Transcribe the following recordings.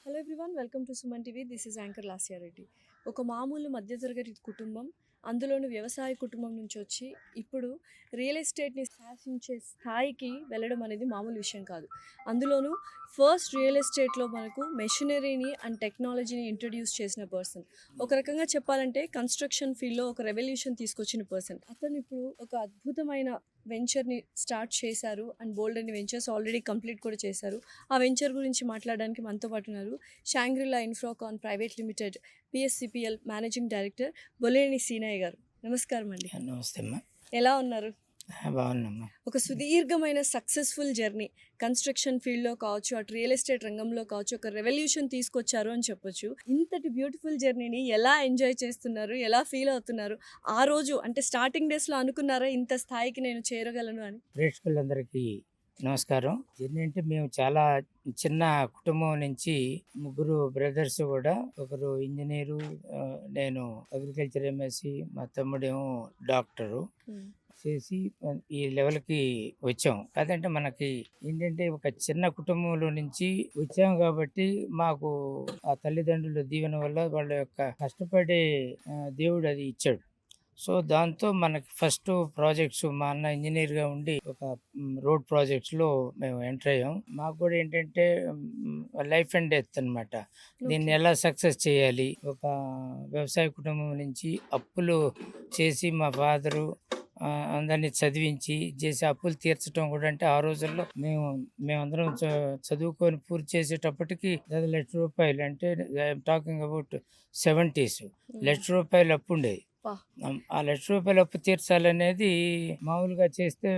Hello everyone, welcome to Suman TV. This is anchor Lasya Reddy. ఒక మామూలు మధ్యతరగతి కుటుంబం, అందులోని వ్యవసాయ కుటుంబం నుంచి వచ్చి ఇప్పుడు రియల్ ఎస్టేట్ని శాసించే స్థాయికి వెళ్ళడం అనేది మామూలు విషయం కాదు. అందులోనూ ఫస్ట్ రియల్ ఎస్టేట్లో మనకు మెషినరీని అండ్ టెక్నాలజీని ఇంట్రడ్యూస్ చేసిన పర్సన్. ఒక రకంగా చెప్పాలంటే కన్స్ట్రక్షన్ ఫీల్డ్లో ఒక రెవల్యూషన్ తీసుకొచ్చిన పర్సన్. అతను ఇప్పుడు ఒక అద్భుతమైన వెంచర్ని స్టార్ట్ చేశారు అండ్ బోల్డ్ అని వెంచర్స్ ఆల్రెడీ కంప్లీట్ కూడా చేశారు. ఆ వెంచర్ గురించి మాట్లాడడానికి మనతో పాటు ఉన్నారు Shangrila Infracon private limited PSCPL managing director Boleni Seenaiah గారు. నమస్కారం అండి. నమస్తే అమ్మా. ఎలా ఉన్నారు? బాగున్నామ్మా. ఒక సుదీర్ఘమైన సక్సెస్ఫుల్ జర్నీ కన్స్ట్రక్షన్ ఫీల్డ్లో కావచ్చు, అటు రియల్ ఎస్టేట్ రంగంలో కావచ్చు, ఒక రెవల్యూషన్ తీసుకొచ్చారు అని చెప్పొచ్చు. ఇంతటి బ్యూటిఫుల్ జర్నీని ఎలా ఎంజాయ్ చేస్తున్నారు, ఎలా ఫీల్ అవుతున్నారు? ఆ రోజు అంటే స్టార్టింగ్ డేస్లో అనుకున్నారా ఇంత స్థాయికి నేను చేరగలను అని? ప్రేక్షకులందరికీ నమస్కారం. ఏంటంటే మేము చాలా చిన్న కుటుంబం నుంచి ముగ్గురు బ్రదర్స్ కూడా, ఒకరు ఇంజనీరు, నేను అగ్రికల్చర్ ఎంఎస్సి, మా తమ్ముడేమో డాక్టరు చేసి ఈ లెవెల్కి వచ్చాం. కాదంటే మనకి ఏంటంటే ఒక చిన్న కుటుంబంలో నుంచి వచ్చాం కాబట్టి మాకు ఆ తల్లిదండ్రుల దీవెన వల్ల వాళ్ళ యొక్క కష్టపడే దేవుడు అది ఇచ్చాడు. సో దాంతో మనకి ఫస్ట్ ప్రాజెక్ట్స్, మా అన్న ఇంజనీర్గా ఉండి ఒక రోడ్ ప్రాజెక్ట్స్లో మేము ఎంటర్ అయ్యాం. మాకు కూడా ఏంటంటే లైఫ్ అండ్ డెత్ అనమాట. దీన్ని ఎలా సక్సెస్ చేయాలి. ఒక వ్యవసాయ కుటుంబం నుంచి అప్పులు చేసి మా ఫాదరు అందరినీ చదివించి చేసి అప్పులు తీర్చడం కూడా, అంటే ఆ రోజుల్లో మేమందరం చదువుకొని పూర్తి చేసేటప్పటికి ₹1,00,000, అంటే ఐఎమ్ టాకింగ్ అబౌట్ 70s, ₹1,00,000 అప్పు ఉండేది. ఆ ₹1,00,000 అప్పు తీర్చాలనేది మామూలుగా చేస్తే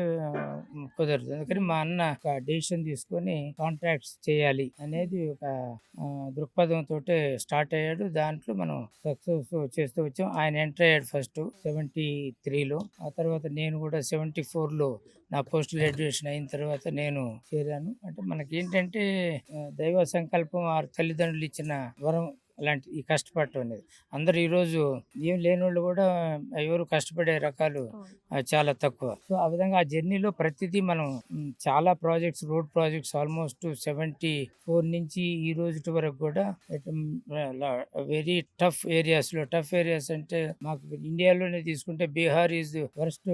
కుదరదు. అందుకని మా అన్న ఒక డెసిషన్ తీసుకొని కాంట్రాక్ట్స్ చేయాలి అనేది ఒక దృక్పథంతో స్టార్ట్ అయ్యాడు. దాంట్లో మనం సక్సెస్ చేస్తూ వచ్చాం. ఆయన ఎంటర్ అయ్యాడు ఫస్ట్ 73లో. ఆ తర్వాత నేను కూడా 74లో నా పోస్ట్ గ్రాడ్యుయేషన్ అయిన తర్వాత నేను చేరాను. అంటే మనకి ఏంటంటే దైవ సంకల్పం, ఆ తల్లిదండ్రులు ఇచ్చిన వరం అలాంటి ఈ కష్టపడటం అనేది. అందరూ ఈరోజు ఏం లేని వాళ్ళు కూడా ఎవరు కష్టపడే రకాలు చాలా తక్కువ. సో ఆ విధంగా ఆ జర్నీలో ప్రతిదీ మనం చాలా ప్రాజెక్ట్స్, రోడ్ ప్రాజెక్ట్స్ ఆల్మోస్ట్ 74 నుంచి ఈ రోజు వరకు కూడా వెరీ టఫ్ ఏరియాస్ అంటే మాకు ఇండియాలోనే తీసుకుంటే Bihar is worst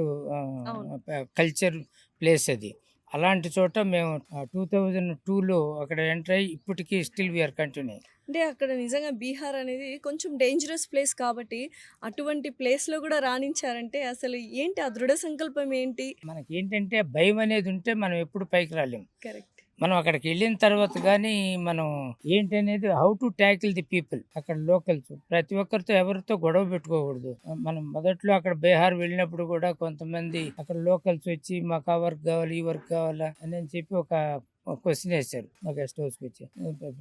culture place అది. అలాంటి చోట మేము 2002లో అక్కడ ఎంటర్ అయ్యి ఇప్పటికీ స్టిల్ వీఆర్ కంటిన్యూ. అంటే అక్కడ నిజంగా బీహార్ అనేది కొంచెం డేంజరస్ ప్లేస్ కాబట్టి అటువంటి ప్లేస్లో కూడా రాణించారంటే అసలు ఏంటి ఆ దృఢ సంకల్పం ఏంటి? మనకి ఏంటంటే భయం అనేది ఉంటే మనం ఎప్పుడు పైకి రాలేము. కరెక్ట్. మనం అక్కడికి వెళ్ళిన తర్వాత కానీ మనం ఏంటి అనేది how to tackle the people, అక్కడ లోకల్స్ ప్రతి ఒక్కరితో ఎవరితో గొడవ పెట్టుకోకూడదు. మనం మొదట్లో అక్కడ బీహార్ వెళ్ళినప్పుడు కూడా కొంతమంది అక్కడ లోకల్స్ వచ్చి మాకు ఆ వర్క్ కావాలి, ఈ వర్క్ కావాలా అని చెప్పి ఒక క్వశ్చన్ వేశారు మా గెస్ట్ హౌస్కి వచ్చి.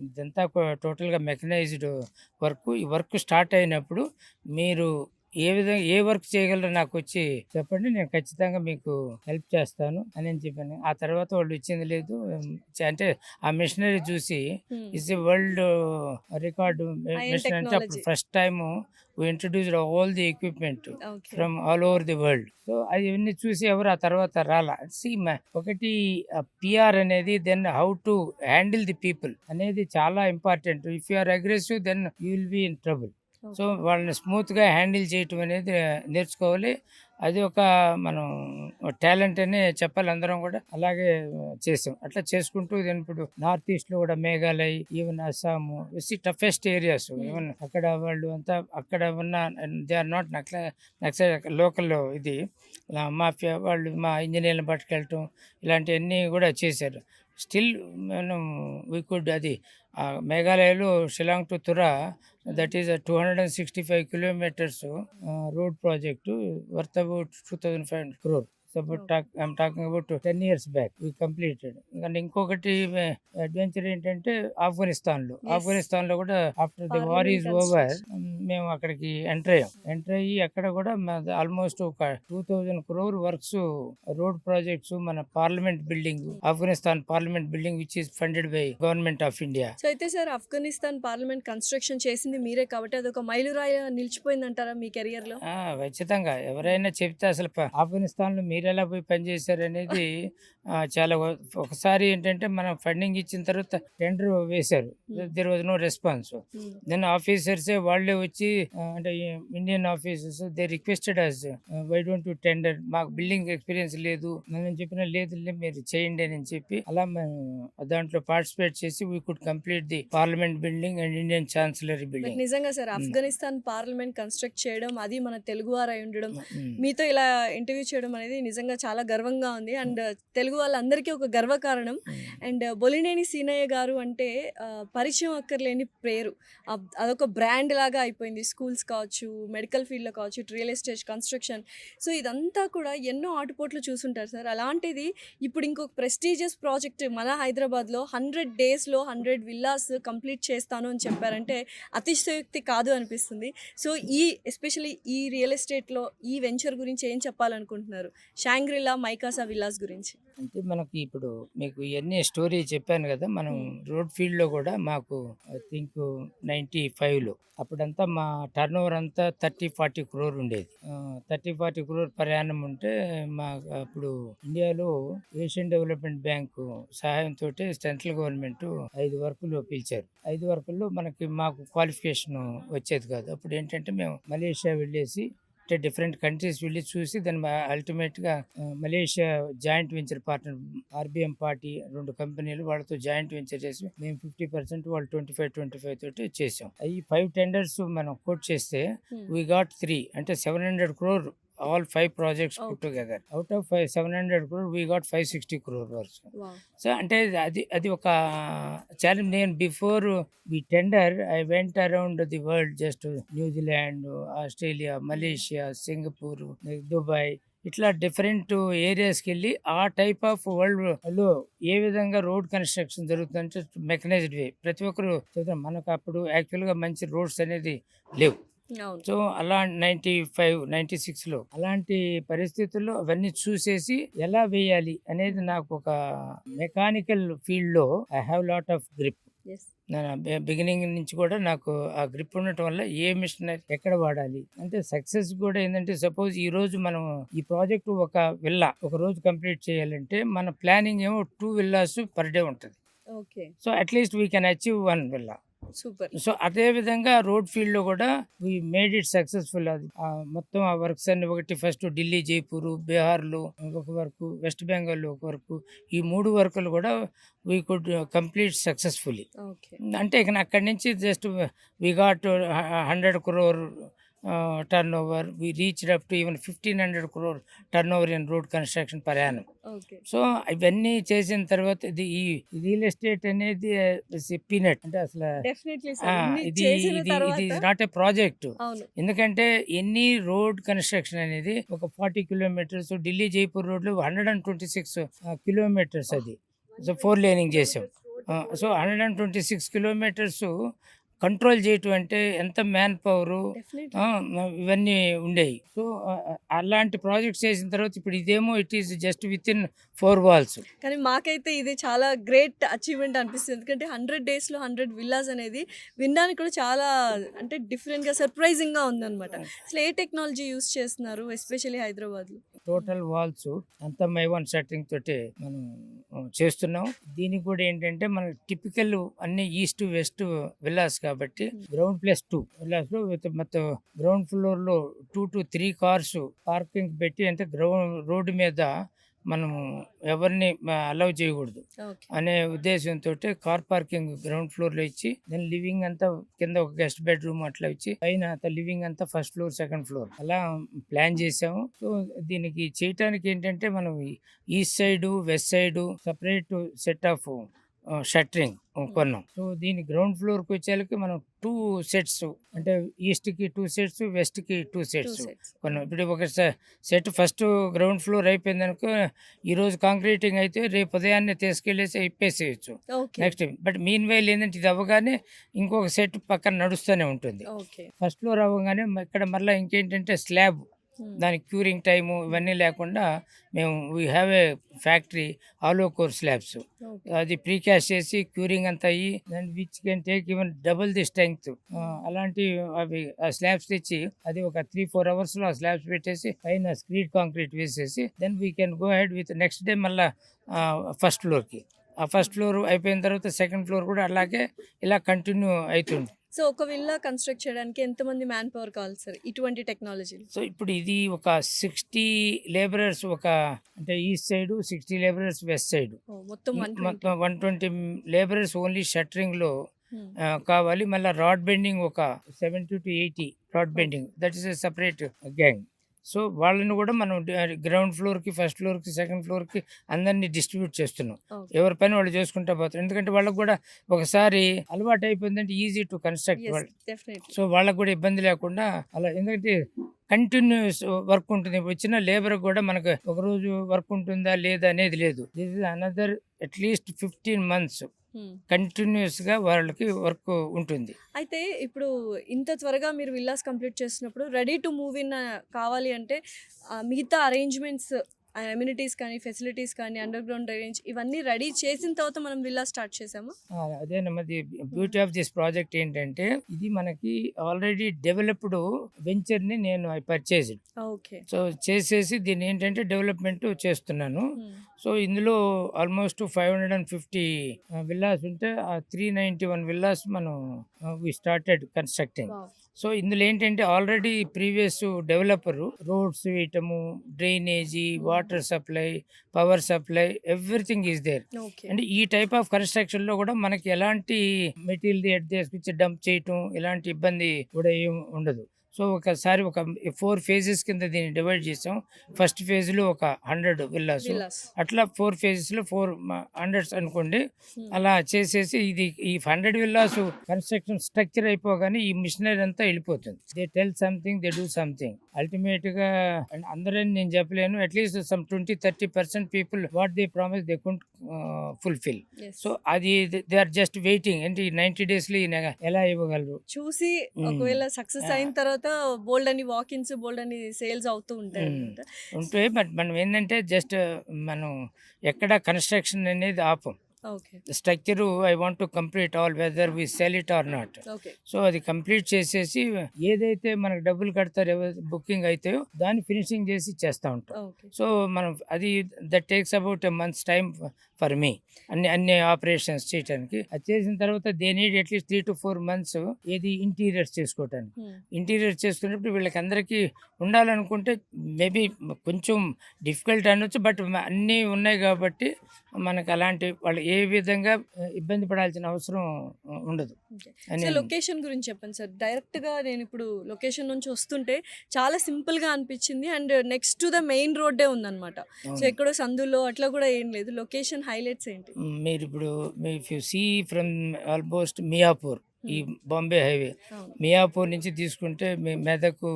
ఇదంతా టోటల్గా మెకనైజ్డ్ వర్క్. ఈ వర్క్ స్టార్ట్ అయినప్పుడు మీరు ఏ విధంగా ఏ వర్క్ చేయగలరో నాకు వచ్చి చెప్పండి, నేను ఖచ్చితంగా మీకు హెల్ప్ చేస్తాను అని చెప్పాను. ఆ తర్వాత వాళ్ళు ఇచ్చింది లేదు. అంటే ఆ మిషనరీ చూసి it's a world record machine. అంటే అప్పుడు first time we introduced all the equipment from all over the world. So అవన్నీ చూసి ఎవరు ఆ తర్వాత రాలా. ఒకటి పిఆర్ అనేది, then how to handle the people అనేది చాలా important. If you are aggressive then you will be in trouble. So వాళ్ళని స్మూత్గా హ్యాండిల్ చేయటం అనేది నేర్చుకోవాలి. అది ఒక మనం టాలెంట్ అనే చెప్పాలి. అందరం కూడా అలాగే చేసాం. అట్లా చేసుకుంటూ ఇప్పుడు నార్త్ ఈస్ట్లో కూడా Meghalaya, even Assam, toughest areas. Even అక్కడ వాళ్ళు అంతా అక్కడ ఉన్న they are not Naxal local ఇది మాఫియా వాళ్ళు మా ఇంజనీర్లను పట్టుకెళ్ళటం ఇలాంటివన్నీ కూడా చేశారు. స్టిల్ మనం వీ కుడ్ అది మేఘాలయలో Shillong to Tura, that is 265 kilometers road project worth about 2,500 crore. I'm talking about 10 years back we completed. And ఇంకొకటి అడ్వెంచర్ ఏంటంటే ఆఫ్ఘనిస్తాన్లో కూడా after the war is over మేము అక్కడికి ఎంటర్ అయ్యి అక్కడ కూడా ఆల్మోస్ట్ ఒక 2,000 crore వర్క్స్, రోడ్ ప్రాజెక్ట్స్, మన parliament building, Afghanistan parliament building which is funded by government of India. So అయితే సార్, ఆఫ్ఘనిస్తాన్ పార్లమెంట్ కన్స్ట్రక్షన్ చేసింది మీరే కాబట్టి అదొక మైలురాయి నిలిచిపోయిందంటారా మీ కెరియర్ లో? ఖచ్చితంగా. ఎవరైనా చెప్తే అసలు ఆఫ్ఘనిస్తాన్ లో మీరు ఎలా పోయి పనిచేశారు అనేది చాలా ఒకసారి ఏంటంటే మనం ఫండింగ్ ఇచ్చిన తర్వాత టెండర్ వేశారు, there was no response. Then ఆఫీసర్సే వాళ్ళే వచ్చి అంటే Indian officers they requested us why don't you tender, మాకు బిల్డింగ్ ఎక్స్పీరియన్స్ లేదు. నేను చెప్పిన లేదు మీరు చేయండి అని చెప్పి అలా మేము దాంట్లో పార్టిసిపేట్ చేసి we could complete the parliament building and Indian chancellery but building. నిజంగా సార్ ఆఫ్ఘనిస్తాన్ పార్లమెంట్ కన్స్ట్రక్ట్ చేయడం, అది మన తెలుగువారు అయి ఉండడం, మీతో ఇలా ఇంటర్వ్యూ చేయడం అనేది నిజంగా చాలా గర్వంగా ఉంది. అండ్ తెలుగు వాళ్ళందరికీ ఒక గర్వకారణం. అండ్ బొలినేని సీనయ్య గారు అంటే పరిచయం అక్కర్లేని పేరు, అదొక బ్రాండ్ లాగా అయిపోయింది. స్కూల్స్ కావచ్చు, మెడికల్ ఫీల్డ్లో కావచ్చు, రియల్ ఎస్టేట్, కన్స్ట్రక్షన్. సో ఇదంతా కూడా ఎన్నో ఆటుపోట్లు చూసుంటారు సార్. అలాంటిది ఇప్పుడు ఇంకొక ప్రెస్టీజియస్ ప్రాజెక్ట్ మన హైదరాబాద్లో 100 daysలో 100 విల్లాస్ కంప్లీట్ చేస్తాను అని చెప్పారంటే అతిశయోక్తి కాదు అనిపిస్తుంది. సో ఎస్పెషల్లీ ఈ రియల్ ఎస్టేట్లో ఈ వెంచర్ గురించి ఏం చెప్పాలనుకుంటున్నారు, షాంగ్రిలా మైకాసా విల్లాస్ గురించి? అంటే మనకి ఇప్పుడు మీకు ఇవన్నీ స్టోరీ చెప్పాను కదా, మనం రోడ్ ఫీల్డ్లో కూడా మాకు ఐ థింక్ 95లో అప్పుడంతా మా టర్న్ ఓవర్ అంతా 30-40 crore ఉండేది. 30-40 crore ప్రయాణం ఉంటే మా అప్పుడు ఇండియాలో ఏషియన్ డెవలప్మెంట్ బ్యాంకు సహాయంతో సెంట్రల్ గవర్నమెంట్ 5 వర్కులు పిలిచారు. 5 వర్కుల్లో మాకు క్వాలిఫికేషన్ వచ్చేది కాదు. అప్పుడు ఏంటంటే మేము మలేషియా వెళ్ళేసి డిఫరెంట్ కంట్రీస్ వెళ్ళి చూసి దాని అల్టిమేట్గా Malaysia joint venture partner RBM party 2 కంపెనీలు వాళ్ళతో జాయింట్ వెంచర్ చేసి మేము 50%, వాళ్ళు 25 తోటి చేసాం. ఈ 5 టెండర్స్ మనం కోట్ చేస్తే వీ గాట్ 3 అంటే 700 crore all 5 projects put together. Out of 700 crore we got 560 crore worth. So అంటే అది ఒక ఛాలెంజ్. నేను before we tender I went around the world, just New Zealand, Australia, Malaysia, Singapore, Dubai, ఇట్లా different ఏరియాస్కి వెళ్ళి ఆ type of వరల్డ్లో ఏ విధంగా రోడ్ కన్స్ట్రక్షన్ జరుగుతుందంటే మెకనైజ్డ్ వే ప్రతి ఒక్కరు చూద్దాం. మనకు అప్పుడు యాక్చువల్గా మంచి రోడ్స్ అనేది లేవు. సో అలా 95-96లో అలాంటి పరిస్థితుల్లో అవన్నీ చూసేసి ఎలా వేయాలి అనేది నాకు ఒక మెకానికల్ ఫీల్డ్లో I have lot of grip. Beginning నుంచి కూడా నాకు ఆ గ్రిప్ ఉండటం వల్ల ఏ మిషనరీ ఎక్కడ వాడాలి అంటే సక్సెస్ కూడా ఏంటంటే, సపోజ్ ఈ రోజు మనం ఈ ప్రాజెక్ట్ ఒక విల్లా ఒక రోజు కంప్లీట్ చేయాలంటే మన ప్లానింగ్ ఏమో 2 villas పర్ డే ఉంటుంది. So at least we can achieve 1 villa. Super. So అదే విధంగా రోడ్ ఫీల్డ్ లో కూడా వీ మేడ్ ఇట్ సక్సెస్ఫుల్. అది మొత్తం ఆ వర్క్స్ అన్ని ఒకటి ఫస్ట్ ఢిల్లీ, జైపూర్, బీహార్లో ఒక వర్క్, వెస్ట్ బెంగాల్లో ఒక వర్క్, ఈ 3 వర్కులు కూడా వీ కుడ్ కంప్లీట్ సక్సెస్ఫుల్లీ. అంటే ఇక అక్కడి నుంచి just we got 100 crore turnover. We reached up to even 1,500 crore turnover in road construction per annum. So ఇవన్నీ చేసిన తర్వాత ఈ రియల్ ఎస్టేట్ అనేది పీనట్ అంటే అసలు ఇది నాట్ ఏ ప్రాజెక్ట్. ఎందుకంటే ఎన్ని రోడ్ కన్స్ట్రక్షన్ అనేది ఒక 40 kilometers, ఢిల్లీ జైపూర్ రోడ్లు 126 kilometers అది. సో 4 laning చేసాం. సో 126 kilometers కంట్రోల్ చేయటం అంటే ఎంత మ్యాన్ పవరు ఇవన్నీ ఉండేవి. సో అలాంటి ప్రాజెక్ట్స్ చేసిన తర్వాత ఇప్పుడు ఇదేమో it is just with in 4 walls. కానీ మాకైతే ఇది చాలా గ్రేట్ అచీవ్మెంట్ అనిపిస్తుంది. ఎందుకంటే 100 daysలో 100 villas అనేది వినడానికి కూడా చాలా అంటే డిఫరెంట్గా సర్ప్రైజింగ్గా ఉందన్నమాట. అసలు ఏ టెక్నాలజీ యూస్ చేస్తున్నారు ఎస్పెషల్లీ హైదరాబాద్లో? టోటల్ వాల్స్ అంతా మై1 సెట్టింగ్ తోటి మనం చేస్తున్నాం. దీనికి కూడా ఏంటంటే మన టిపికల్ అన్ని ఈస్ట్ వెస్ట్ విల్లాస్ కాబట్టి గ్రౌండ్ +2 విల్లాస్ లో మొత్తం గ్రౌండ్ ఫ్లోర్ లో 2 to 3 cars పార్కింగ్ పెట్టి, అంటే రోడ్డు మీద మనము ఎవరిని అలౌ చేయకూడదు అనే ఉద్దేశంతో కార్ పార్కింగ్ గ్రౌండ్ ఫ్లోర్ లో ఇచ్చి, దాని లివింగ్ అంతా కింద ఒక గెస్ట్ బెడ్రూమ్ అట్లా ఇచ్చి, పైన లివింగ్ అంతా ఫస్ట్ ఫ్లోర్ సెకండ్ ఫ్లోర్ అలా ప్లాన్ చేసాము. సో దీనికి చేయటానికి ఏంటంటే మనం east side west side separate set of shuttering కొన్నాం. సో దీని గ్రౌండ్ ఫ్లోర్కి వచ్చేకి మనం 2 sets, అంటే ఈస్ట్కి 2 sets, వెస్ట్కి 2 sets కొన్నాం. ఇప్పుడు ఒక సెట్ ఫస్ట్ గ్రౌండ్ ఫ్లోర్ అయిపోయింది అనుకో, ఈరోజు కాంక్రీటింగ్ అయితే రేపు ఉదయాన్నే తీసుకెళ్ళేసి ఇప్పేసేయచ్చు నెక్స్ట్. బట్ మీన్ వైల్ ఏంటంటే ఇది అవ్వగానే ఇంకొక సెట్ పక్కన నడుస్తూనే ఉంటుంది. ఫస్ట్ ఫ్లోర్ అవ్వగానే ఇక్కడ మళ్ళీ ఇంకేంటంటే స్లాబ్ దానికి క్యూరింగ్ టైము ఇవన్నీ లేకుండా మేము we have a factory all core slabs, అది ప్రీకాస్ట్ చేసి క్యూరింగ్ అంతా అయ్యి దాని which can take even double the strength అలాంటి అవి ఆ స్లాబ్స్ తెచ్చి అది ఒక 3-4 అవర్స్లో ఆ స్లాబ్స్ పెట్టేసి పైన స్క్రీడ్ కాంక్రీట్ వేసేసి then we can go head with next day మళ్ళీ ఫస్ట్ ఫ్లోర్కి. ఆ ఫస్ట్ ఫ్లోర్ అయిపోయిన తర్వాత సెకండ్ ఫ్లోర్ కూడా అలాగే ఇలా కంటిన్యూ అవుతుంది. సో ఒక విల్లా కన్స్ట్రక్ట్ చేయడానికి ఎంతమంది మ్యాన్ పవర్ కావాలి సార్ ఇటువంటి టెక్నాలజీ? సో ఇప్పుడు ఇది ఒక 60 లేబరర్స్, ఒక అంటే east side 60 labourers, west side మొత్తం మొత్తం 120 లేబరర్స్ ఓన్లీ షట్టరింగ్లో కావాలి. మళ్ళీ రాడ్ బెండింగ్ ఒక 70 to 80 rod bending, that is a separate gang. So వాళ్ళని కూడా మనం గ్రౌండ్ ఫ్లోర్కి, ఫస్ట్ ఫ్లోర్కి, సెకండ్ ఫ్లోర్కి అందరినీ డిస్ట్రిబ్యూట్ చేస్తున్నాం. ఎవరి పని వాళ్ళు చేసుకుంటా పోతారు. ఎందుకంటే వాళ్ళకు కూడా ఒకసారి అలవాటు అయిపోయిందంటే ఈజీ టు కన్స్ట్రక్ట్ వాళ్ళు. సో వాళ్ళకు కూడా ఇబ్బంది లేకుండా అలా, ఎందుకంటే కంటిన్యూస్ వర్క్ ఉంటుంది. వచ్చిన లేబర్ కూడా మనకు ఒక రోజు వర్క్ ఉంటుందా లేదా అనేది లేదు. This is another at least 15 months continuous గా వాళ్ళకి వర్క్ ఉంటుంది. అయితే ఇప్పుడు ఇంత త్వరగా మీరు విల్లాస్ కంప్లీట్ చేసినప్పుడు రెడీ టు మూవ్ ఇన్ కావాలి అంటే మిగతా అరేంజ్మెంట్స్, అమ్యూనిటీస్ కానీ, ఫెసిలిటీస్ కానీ, అండర్ గ్రౌండ్ డ్రైనేజ్ ఇవన్నీ రెడీ చేసిన తర్వాత మనం విల్లా స్టార్ట్ చేసాము. అదేనమ్మది బ్యూటీ ఆఫ్ దిస్ ప్రాజెక్ట్ ఏంటంటే ఇది మనకి ఆల్రెడీ డెవలప్డ్ వెంచర్ ని నేను పర్చేజ్డ్. ఓకే. సో చేసేసి దీన్ని ఏంటంటే డెవలప్మెంట్ చేస్తున్నాను. సో ఇందులో ఆల్మోస్ట్ 550 విల్లాస్ ఉంటే ఆ 391 విల్లాస్ మనం వి స్టార్టెడ్ కన్స్ట్రక్టింగ్. సో ఇందులో ఏంటంటే ఆల్రెడీ ప్రీవియస్ డెవలపర్ రోడ్స్ వేయటము, drainage, water supply, power supply, everything is there. అంటే ఈ టైప్ ఆఫ్ కన్స్ట్రక్షన్ లో కూడా మనకి ఎలాంటి మెటీరియల్ తీసుకొచ్చి డంప్ చేయటం ఇలాంటి ఇబ్బంది కూడా ఏం ఉండదు. సో ఒకసారి ఒక 4 phases కింద దీన్ని డివైడ్ చేసాం. ఫస్ట్ ఫేజ్లో ఒక 100 విల్లాస్, అట్లా 4 phases 400 అనుకోండి. అలా చేసేసి ఇది ఈ 100 విల్లాస్ కన్స్ట్రక్షన్ స్ట్రక్చర్ అయిపోగానే ఈ మిషనరీ అంతా వెళ్ళిపోతుంది. They tell something, they do something. Ultimate గా అందరని నేను చెప్పలేను, at least some 20-30% people what they promise they can't fulfil. So అది దే ఆర్ జస్ట్ వెయిటింగ్. అంటే 90 days లో ఎలా ఇవ్వగలరు చూసి, ఒకవేళ సక్సెస్ అయిన తర్వాత బోల్డ్ అని వాకిన్స్, బోల్డ్ అని సేల్స్ అవుతూ ఉంటాయి. బట్ మనం ఏంటంటే జస్ట్ మనం ఎక్కడ కన్స్ట్రక్షన్ అనేది ఆపం. Structure I want to complete all whether we sell it or not. So అది కంప్లీట్ చేసేసి ఏదైతే మనకు డబ్బులు కడతారో, బుకింగ్ అయితే దాన్ని ఫినిషింగ్ చేసి చేస్తూ ఉంటాం. సో మనం అది that takes about a months time for me అన్ని ఆపరేషన్స్ చేయడానికి. అది చేసిన తర్వాత they need at least 3 to 4 months ఏది ఇంటీరియర్స్ చేసుకోవటానికి. ఇంటీరియర్స్ చేసుకున్నప్పుడు వీళ్ళకి అందరికీ ఉండాలనుకుంటే మేబీ కొంచెం డిఫికల్ట్ అనొచ్చు, బట్ అన్నీ ఉన్నాయి కాబట్టి మనకు అలాంటి వాళ్ళు ఏ విధంగా ఇబ్బంది పడాల్సిన అవసరం ఉండదు. లొకేషన్ గురించి చెప్పండి సార్. డైరెక్ట్ గా నేను ఇప్పుడు లొకేషన్ నుంచి వస్తుంటే చాలా సింపుల్ గా అనిపించింది, and next to the main రోడ్డే ఉందన్నమాట. సో ఎక్కడో సందులో అట్లా కూడా ఏం లేదు. లొకేషన్ హైలైట్స్ ఏంటి? మీరు ఇప్పుడు if you see from almost Miyapur, ఈ బాంబే హైవే, మియాపూర్ నుంచి తీసుకుంటే మెదక్,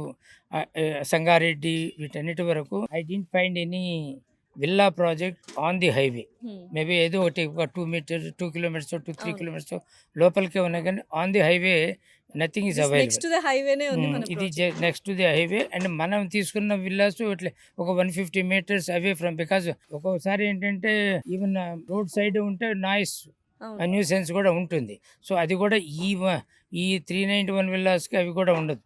సంగారెడ్డి, వీటన్నిటి వరకు I didn't find any villa project on the highway. Maybe ఏదో ఒకటి ఒక 2 kilometers 2-3 kilometers లోపలికే ఉన్నాయి, కానీ on the highway nothing is available. ఇది next to the highway. And మనం తీసుకున్న విల్లాస్ ఇట్లా ఒక 150 meters అవే ఫ్రమ్, బికాజ్ ఒక్కొక్కసారి ఏంటంటే ఈవెన్ రోడ్ సైడ్ ఉంటే నాయిస్ న్యూసెన్స్ కూడా ఉంటుంది. సో అది కూడా ఈ 391 విల్లాస్కి అవి కూడా ఉండదు.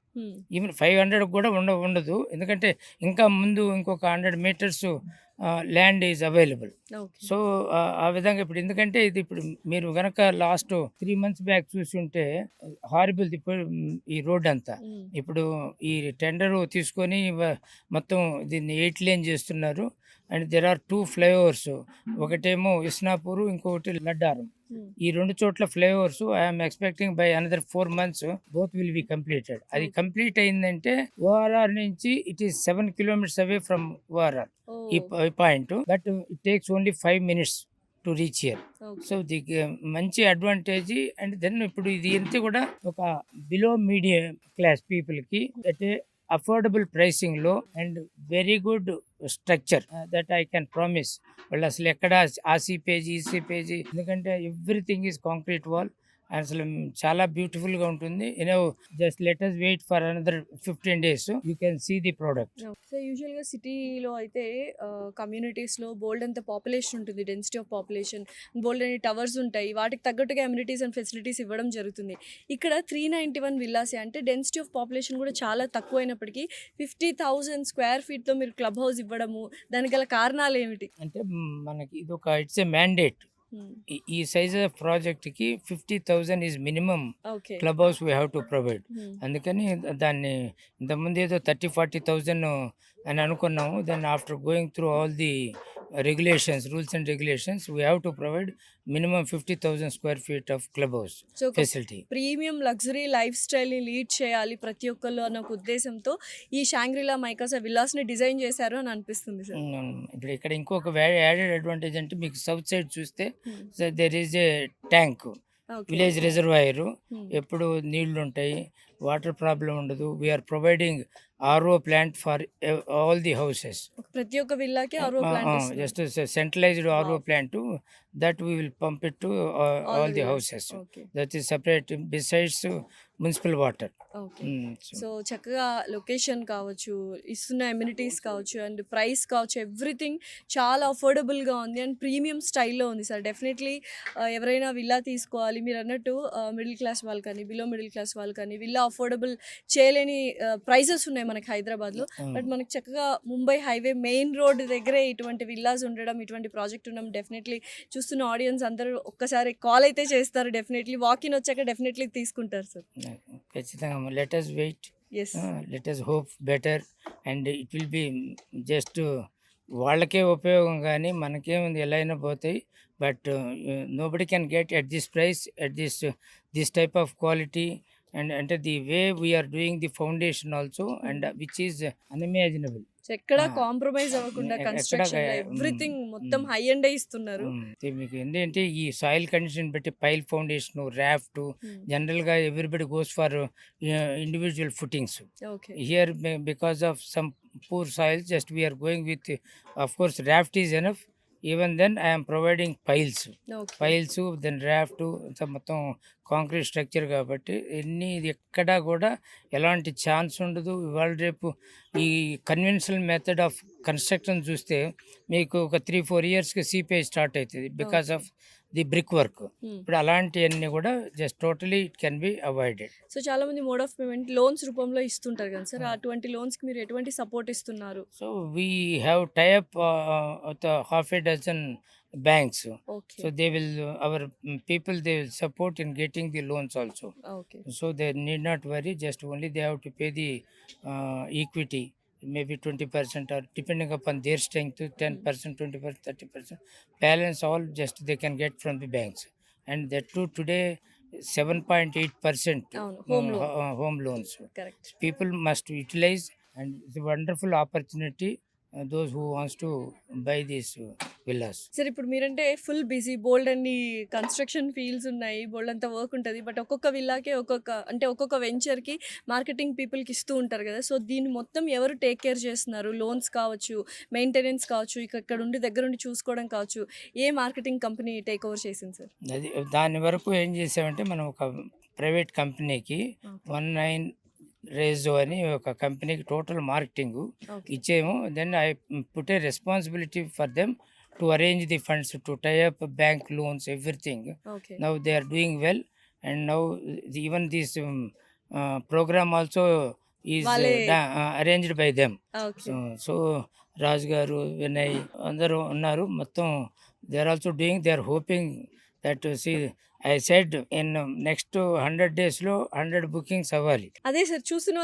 ఈవెన్ 500 కూడా ఉండదు, ఎందుకంటే ఇంకా ముందు ఇంకొక 100 meters land is available. So ఆ విధంగా ఇప్పుడు ఎందుకంటే ఇది ఇప్పుడు మీరు కనుక లాస్ట్ 3 months బ్యాక్ చూసి ఉంటే హారిబుల్ ఈ రోడ్ అంతా. ఇప్పుడు ఈ టెండర్ తీసుకొని మొత్తం దీన్ని 8 lane చేస్తున్నారు. అండ్ దెర్ ఆర్ 2 flyovers, ఒకటేమో ఇస్నాపూర్, ఇంకొకటి లడ్డారం. ఈ 2 చోట్ల flyovers I'm expecting by another 4 months both will be completed. అది కంప్లీట్ అయిందంటే ఓఆర్ఆర్ నుంచి it is 7 kilometers away from ORR ఈ point, but it takes only 5 minutes to reach here. So the మంచి advantage. And then ఇప్పుడు ఇది ఎంత కూడా ఒక బిలో మీడియం క్లాస్ పీపుల్కి అంటే అఫోర్డబుల్ ప్రైసింగ్లో and very good structure that I can promise. వాళ్ళు అసలు ఎక్కడ ఆసీ పేజీ, ఈసీ పేజీ, ఎందుకంటే ఎవ్రీథింగ్ ఈజ్ కాంక్రీట్ వాల్ అసలు చాలా బ్యూటిఫుల్గా ఉంటుంది. Just let us wait for another 15 days, you can see the product. So యూజువల్గా సిటీలో అయితే కమ్యూనిటీస్లో బోల్డ్ అంత పాపులేషన్ ఉంటుంది, డెన్సిటీ ఆఫ్ పాపులేషన్, బోల్డ్ అని టవర్స్ ఉంటాయి, వాటికి తగ్గట్టుగా అమ్యూనిటీస్ అండ్ ఫెసిలిటీస్ ఇవ్వడం జరుగుతుంది. ఇక్కడ 391 విల్లాస్ అంటే డెన్సిటీ ఆఫ్ పాపులేషన్ కూడా చాలా తక్కువైనప్పటికీ 50,000 స్క్వేర్ ఫీట్తో మీరు క్లబ్ హౌస్ ఇవ్వడము, దానికి గల కారణాలు ఏమిటి? అంటే మనకి ఇది ఒక ఇట్స్ ఏ మ్యాండేట్. ఈ సైజ్ ఆఫ్ ప్రాజెక్ట్కి 50,000 is minimum okay. Club house we have to provide. అందుకని దాన్ని ఇంతకుముందు ఏదో 30,000-40,000 అని అనుకున్నాము. Then after going through all the regulations, rules and regulations, we have to provide minimum 50,000 square feet of clubhouse so facility. Premium luxury life స్టైల్ని lead చేయాలి ప్రతి ఒక్కళ్ళు అన్న ఒక ఉద్దేశంతో ఈ షాంగ్రిలా మైకాసా విల్లాస్ని డిజైన్ చేశారు అని అనిపిస్తుంది సార్. ఇప్పుడు ఇక్కడ ఇంకొక యాడెడ్ అడ్వాంటేజ్ అంటే మీకు సౌత్ సైడ్ చూస్తే there is a tank, village reservoir, ఎప్పుడు నీళ్లు ఉంటాయి, వాటర్ ప్రాబ్లం ఉండదు. We're providing RO plant for all the houses. ప్రతి ఒక్క విల్లాకి RO plant Just a centralized RO plant that we will pump it to all the houses. Okay. That is separate besides municipal water. Okay. So చక్కగా location కావచ్చు, ఇస్తున్న amenities కావచ్చు, and price కావచ్చు, everything చాలా అఫోర్డబుల్గా ఉంది అండ్ ప్రీమియం స్టైల్లో ఉంది sir. Definitely ఎవరైనా విల్లా తీసుకోవాలి, మీరు అన్నట్టు మిడిల్ క్లాస్ వాళ్ళు కానీ, బిలో మిడిల్ క్లాస్ వాళ్ళు కానీ విల్లా అఫోర్డబుల్ చేయలేని ప్రైజెస్ ఉన్నాయి మనకి హైదరాబాద్లో. బట్ మనకి చక్కగా ముంబై హైవే మెయిన్ రోడ్ దగ్గరే ఇటువంటి విల్లాస్ ఉండడం, ఇటువంటి ప్రాజెక్ట్ ఉండడం, డెఫినెట్లీ చూస్తున్న ఆడియన్స్ అందరూ ఒక్కసారి కాల్ అయితే చేస్తారు, డెఫినెట్లీ వాకిన్ వచ్చాక డెఫినెట్లీ తీసుకుంటారు సార్. ఖచ్చితంగా let us wait. Yes. Let us hope better, and it will be just వాళ్ళకే ఉపయోగం కానీ మనకేముంది, ఎలా అయినా పోతాయి. But nobody can get at this price, at this type of quality, and అంటే the way we're doing the foundation also, and which is unimaginable. So ఎక్కడ compromise అవ్వకుండా construction everything మొత్తం హై అండ్ ఇస్తున్నారు. మీకు ఏంటంటే ఈ సాయిల్ కండిషన్ బట్టి pile foundation, raft, జనరల్గా everybody goes for individual footings. Okay. Here, because of some poor soil, just we are going with, of course, raft is enough. Even then, I am providing piles, then raft, మొత్తం concrete structure కాబట్టి ఎక్కడా కూడా ఎలాంటి chance ఉండదు. ఇవాళ రేపు ఈ conventional method of construction చూస్తే మీకు ఒక 3-4 yearsకి సిపిఐ స్టార్ట్ అవుతుంది because of the brick work. ఇప్పుడు అలాంటివన్నీ కూడా just totally it can be avoided. So చాలా మంది మోడ్ ఆఫ్ పేమెంట్ లోన్స్ రూపంలో ఇస్తుంటారు కదా సార్, అటువంటి లోన్స్కి మీరు ఎటువంటి సపోర్ట్ ఇస్తున్నారు? So we have tie up half a dozen banks. Okay. So they will, our people, they will support in getting the loans also. Okay. So they need not worry, just only they have to pay the equity, maybe 20%, or depending upon their strength, 10%, 20%, 30%. Balance all just they can get from the banks. And that too today 7.8% అవును, home loan. home loans. Correct. People must utilize, and it's a wonderful opportunity, those who wants to buy these villas. Sir ఇప్పుడు మీరంటే full busy, బోల్డ్ అన్ని construction fields ఉన్నాయి, బోల్డ్ అంతా work ఉంటుంది, but ఒక్కొక్క విల్లాకే ఒక్కొక్క వెంచర్కి marketing పీపుల్కి ఇస్తూ ఉంటారు కదా. సో దీన్ని మొత్తం ఎవరు టేక్ కేర్ చేస్తున్నారు? లోన్స్ కావచ్చు, మెయింటెనెన్స్ కావచ్చు, ఇక్కడ ఉండి దగ్గరుండి చూసుకోవడం కావచ్చు, ఏ మార్కెటింగ్ కంపెనీ టేక్ ఓవర్ చేసింది సార్? అది దాని వరకు ఏం చేసామంటే, మనం ఒక ప్రైవేట్ కంపెనీకి 19 రేజో అని ఒక కంపెనీకి టోటల్ మార్కెటింగ్ ఇచ్చేము. Then I put a responsibility for them to arrange the funds, to tie up bank loans, everything. Now they are doing well, and now even this programme also is arranged by them. So Raju గారు, వినయ్ అందరూ ఉన్నారు మొత్తం. They are also doing, they are hoping that see I said in next 100 daysలో 100 bookings అవ్వాలి. అదే sir చూస్తున్న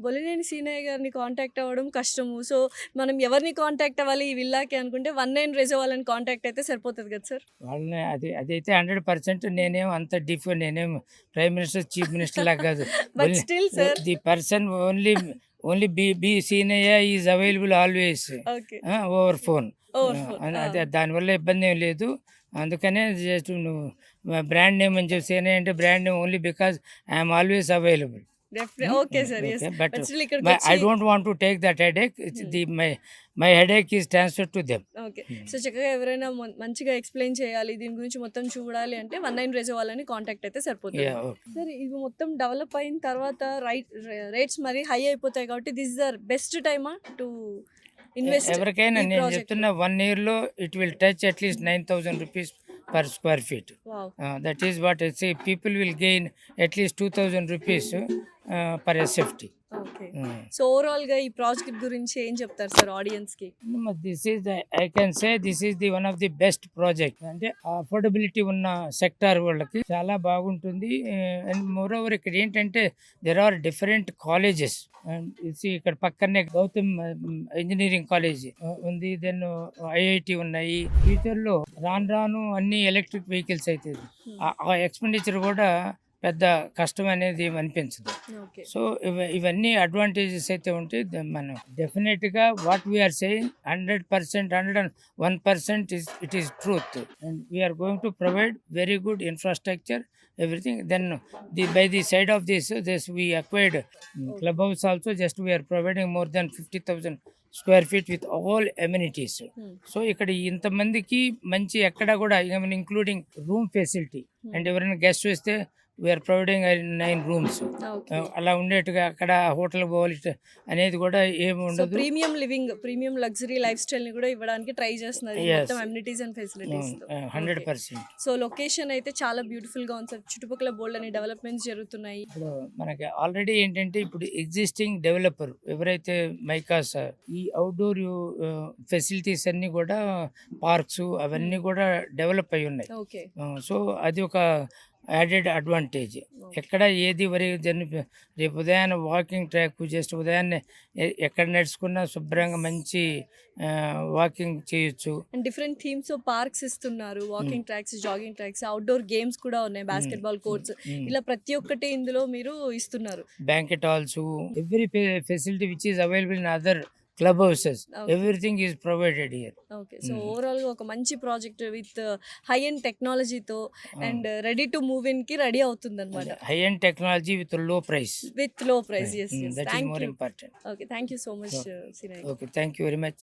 బొలినేని సీనయ్య గారిని contact అవ్వడం కష్టము. సో మనం ఎవరిని కాంటాక్ట్ అవ్వాలి ఈ విల్లాకి అనుకుంటే 19 రేజో వాళ్ళని కాంటాక్ట్ అయితే సరిపోతుంది కదా సార్? వాళ్ళని అదైతే 100%. నేనేం అంత నేనేం ప్రైమ్ మినిస్టర్, చీఫ్ మినిస్టర్ లాగా కాదు. But still sir the person only B Seenaiah is available always over phone. దానివల్ల ఇబ్బంది ఏం లేదు. అందుకనే జస్ట్ నువ్వు బ్రాండ్ నేమ్ అని చెప్పి సీనయ్య అంటే brand name only because I'm always available. Definite okay sir. Yes. Okay, but but still I ఇక్కడికొచ్చి don't want to take that headache. It's my headache is transferred to them. Okay. So చక్కగా ఎవరైనా మంచిగా explain చేయాలి, దీని గురించి మొత్తం చూడాలి అంటే 19 రేజో వాళ్ళని కాంటాక్ట్ అయితే సరిపోతుంది. Yeah, okay. సార్ ఇవి మొత్తం డెవలప్ అయిన తర్వాత రేట్స్ మరి హై అయిపోతాయి కాబట్టి దిస్ ఇస్ ద బెస్ట్ టైమా టు ఇన్వెస్ట్ ఎవరికైనా ఈ నేను ప్రాజెక్ట్? చెప్తున్నా 1 yearలో it will touch at least 9,000 rupees per square feet. Wow. That is what I say. People will gain at least 2,000 rupees per SFT. Okay. So overall గా ఈ project గురించి ఏం చెప్తారు సార్ ఆడియన్స్ కి? This is I can say this is the one of the best project. అంటే affordability ఉన్న sector వాళ్ళకి చాలా బాగుంటుంది. అండ్ మోర్ ఓవర్ ఇక్కడ ఏంటంటే దెర్ ఆర్ డిఫరెంట్ కాలేజెస్. ఇక్కడ పక్కనే గౌతమ్ ఇంజనీరింగ్ కాలేజ్ ఉంది, దెన్ ఐఐటి ఉన్నాయి. ఫ్యూచర్ లో రాను అన్ని ఎలక్ట్రిక్ వెహికల్స్ అవుతుంది. ఆ ఎక్స్పెండిచర్ కూడా పెద్ద కష్టం అనేది అనిపించదు. ఓకే. సో ఇవన్నీ అడ్వాంటేజెస్ అయితే ఉంటాయి. మనం డెఫినెట్గా what we're saying 100%, 101% it is truth. And we're going to provide very good infrastructure, everything. Then by the side of this we acquired club house also. Just we're providing more than 50,000 square feet with all amenities. So ఇక్కడ ఇంతమందికి మంచి ఎక్కడ కూడా including room facility. And ఎవరైనా guest వస్తే we're providing 9 rooms. Okay. అలా ఉండేట్టుగా అక్కడ హోటల్ పోవాలి అనేది కూడా ఏమి సో ఉండదు. Premium living, premium luxury life style ని కూడా ఇవ్వడానికి ట్రై చేస్తున్నారు Yes. మొత్తం అమ్యూనిటీస్ అండ్ ఫెసిలిటీస్ తో. 100%. సో లొకేషన్ అయితే చాలా బ్యూటిఫుల్ గా ఉంది సార్. చుట్టుపక్కల బోల్డ్ అని డెవలప్మెంట్స్ జరుగుతున్నాయి. ఇప్పుడు మనకి ఆల్రెడీ ఏంటంటే ఇప్పుడు ఎగ్జిస్టింగ్ డెవలపర్ ఎవరైతే మైకాస్ ఈ అవుట్డోర్ ఫెసిలిటీస్ అన్నీ కూడా పార్క్స్ అవన్నీ కూడా డెవలప్ అయి ఉన్నాయి. ఓకే. సో అది ఒక యాడెడ్ అడ్వాంటేజ్. ఎక్కడ ఏది రేపు ఉదయాన్నే వాకింగ్ ట్రాక్ జస్ట్ ఉదయాన్నే ఎక్కడ నడుచుకున్నా శుభ్రంగా మంచి వాకింగ్ చేయొచ్చు. అండ్ డిఫరెంట్ థీమ్స్ పార్క్స్ ఇస్తున్నారు, walking tracks, jogging tracks, outdoor games కూడా ఉన్నాయి, బాస్కెట్బాల్ కోర్ట్స్, ఇలా ప్రతి ఒక్కటి ఇందులో మీరు ఇస్తున్నారు. Banquet halls, every facility which is available in other club houses, everything is provided here. Okay. So overall గా ఒక మంచి ప్రాజెక్ట్ విత్ హై అండ్ టెక్నాలజీతో and ready to move in కి రెడీ అవుతుంది అనమాట. హై అండ్ టెక్నాలజీ విత్ లో price. With లో price. yes. That is Thank more you. important. Okay, thank you so much, Sinai. Okay, thank you very much.